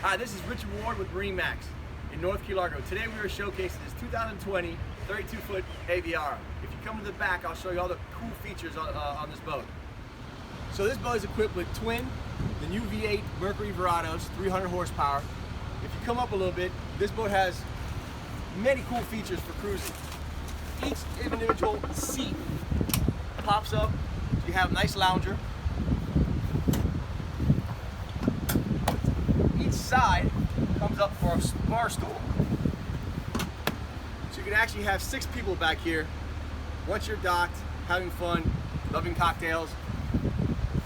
Hi, this is Richard Ward with MarineMax in North Key Largo. Today we are showcasing this 2020 32-foot Aviara. If you come to the back, I'll show you all the cool features on this boat. So this boat is equipped with the new V8 Mercury Verados, 300 horsepower. If you come up a little bit, this boat has many cool features for cruising. Each individual seat pops up, so you have a nice lounger. Each side comes up for a bar stool. So you can actually have 6 people back here once you're docked, having fun, loving cocktails,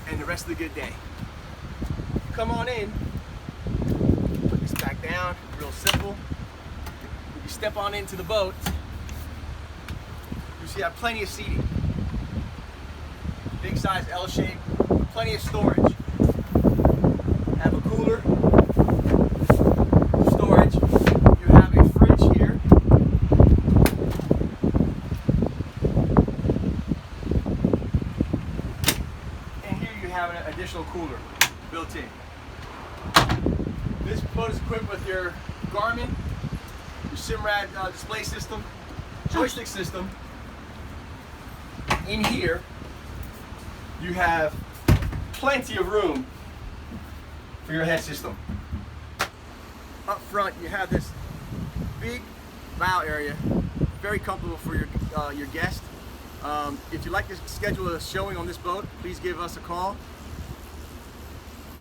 and the rest of the good day. Come on in, put this back down, real simple. You step on into the boat, you see you have plenty of seating. Big size L shape, plenty of storage. Have a cooler, storage. You have a fridge here. And here you have an additional cooler built in. This boat is equipped with your Garmin, your Simrad display system, joystick system. In here, you have plenty of room for your head system. Up front, you have this big bow area, very comfortable for your guest. If you'd like to schedule a showing on this boat, please give us a call.